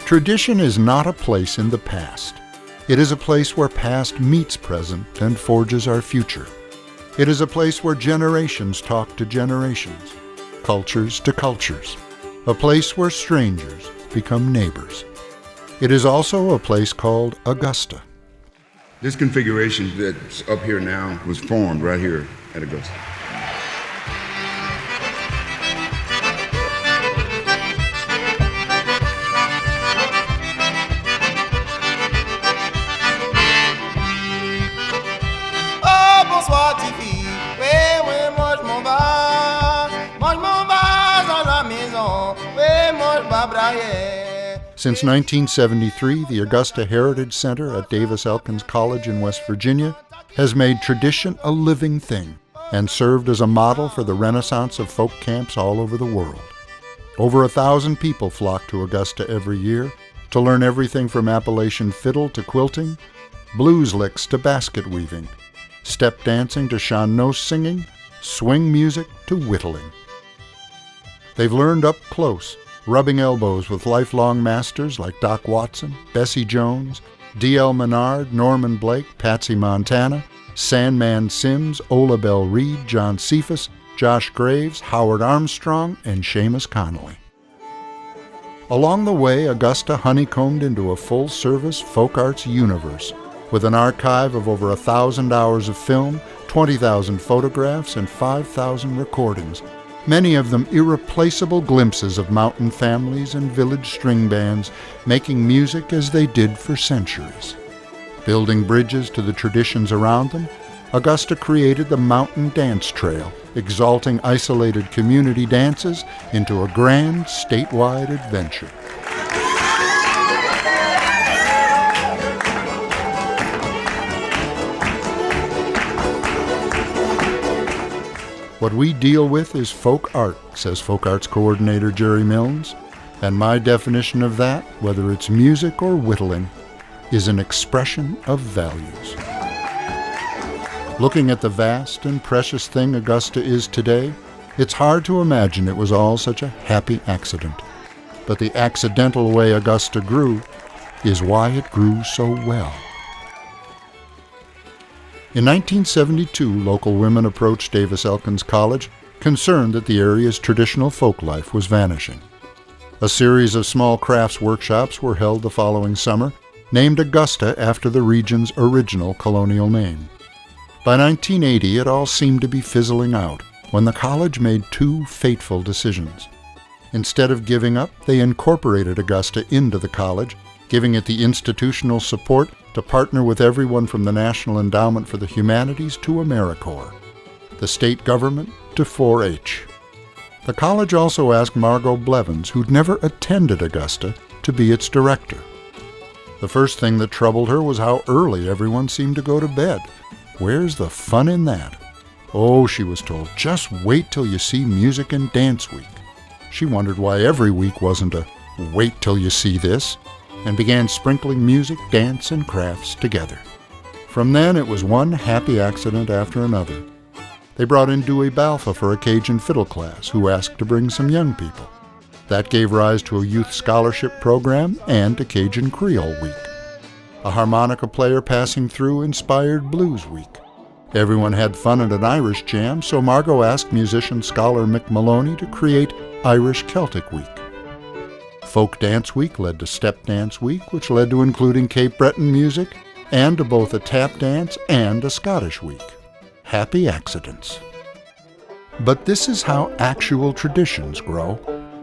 Tradition is not a place in the past. It is a place where past meets present and forges our future. It is a place where generations talk to generations, cultures to cultures, a place where strangers become neighbors. It is also a place called Augusta. This configuration that's up here now was formed right here at Augusta. Since 1973, the Augusta Heritage Center at Davis-Elkins College in West Virginia has made tradition a living thing and served as a model for the renaissance of folk camps all over the world. Over 1,000 people flock to Augusta every year to learn everything from Appalachian fiddle to quilting, blues licks to basket weaving, step dancing to shan-nose singing, swing music to whittling. They've learned up close, rubbing elbows with lifelong masters like Doc Watson, Bessie Jones, D.L. Menard, Norman Blake, Patsy Montana, Sandman Sims, Ola Bell Reed, John Cephas, Josh Graves, Howard Armstrong, and Seamus Connolly. Along the way, Augusta honeycombed into a full-service folk arts universe with an archive of over 1,000 hours of film, 20,000 photographs, and 5,000 recordings, many of them irreplaceable glimpses of mountain families and village string bands making music as they did for centuries. Building bridges to the traditions around them, Augusta created the Mountain Dance Trail, exalting isolated community dances into a grand statewide adventure. What we deal with is folk art, says folk arts coordinator Jerry Milnes, and my definition of that, whether it's music or whittling, is an expression of values. Looking at the vast and precious thing Augusta is today, it's hard to imagine it was all such a happy accident. But the accidental way Augusta grew is why it grew so well. In 1972, local women approached Davis-Elkins College, concerned that the area's traditional folk life was vanishing. A series of small crafts workshops were held the following summer, named Augusta after the region's original colonial name. By 1980, it all seemed to be fizzling out when the college made two fateful decisions. Instead of giving up, they incorporated Augusta into the college, giving it the institutional support to partner with everyone from the National Endowment for the Humanities to AmeriCorps, the state government to 4-H. The college also asked Margot Blevins, who'd never attended Augusta, to be its director. The first thing that troubled her was how early everyone seemed to go to bed. Where's the fun in that? Oh, she was told, just wait till you see Music and Dance Week. She wondered why every week wasn't a wait till you see this, and began sprinkling music, dance, and crafts together. From then, it was one happy accident after another. They brought in Dewey Balfa for a Cajun fiddle class, who asked to bring some young people. That gave rise to a youth scholarship program and to Cajun Creole Week. A harmonica player passing through inspired Blues Week. Everyone had fun at an Irish jam, so Margot asked musician scholar Mick Maloney to create Irish Celtic Week. Folk Dance Week led to Step Dance Week, which led to including Cape Breton music, and to both a tap dance and a Scottish Week. Happy accidents. But this is how actual traditions grow.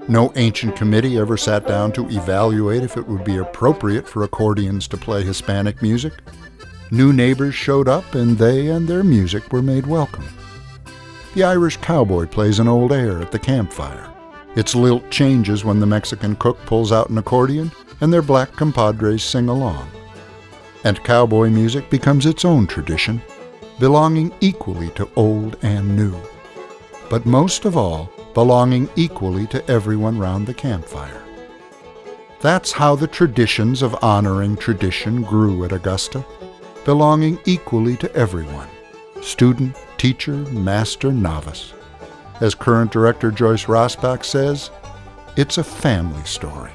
No ancient committee ever sat down to evaluate if it would be appropriate for accordions to play Hispanic music. New neighbors showed up, and they and their music were made welcome. The Irish cowboy plays an old air at the campfire. Its lilt changes when the Mexican cook pulls out an accordion, and their black compadres sing along. And cowboy music becomes its own tradition, belonging equally to old and new. But most of all, belonging equally to everyone round the campfire. That's how the traditions of honoring tradition grew at Augusta, belonging equally to everyone, student, teacher, master, novice. As current director Joyce Rosbach says, it's a family story.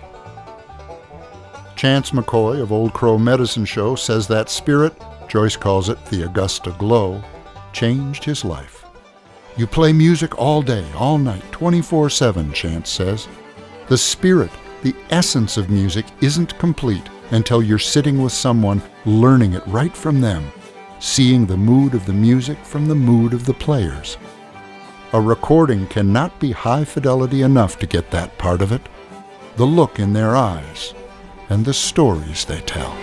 Chance McCoy of Old Crow Medicine Show says that spirit, Joyce calls it the Augusta glow, changed his life. You play music all day, all night, 24/7, Chance says. The spirit, the essence of music isn't complete until you're sitting with someone learning it right from them, seeing the mood of the music from the mood of the players. A recording cannot be high fidelity enough to get that part of it, the look in their eyes, and the stories they tell.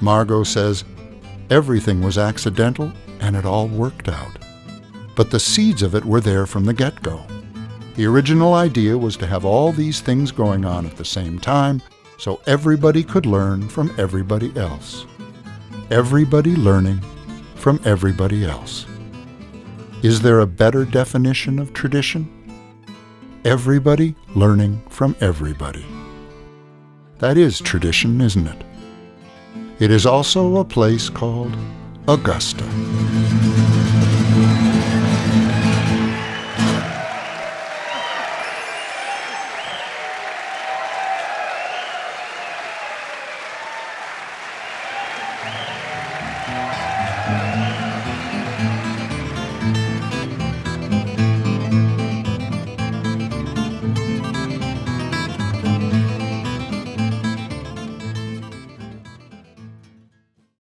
Margot says, everything was accidental and it all worked out. But the seeds of it were there from the get-go. The original idea was to have all these things going on at the same time so everybody could learn from everybody else. Everybody learning from everybody else. Is there a better definition of tradition? Everybody learning from everybody. That is tradition, isn't it? It is also a place called Augusta.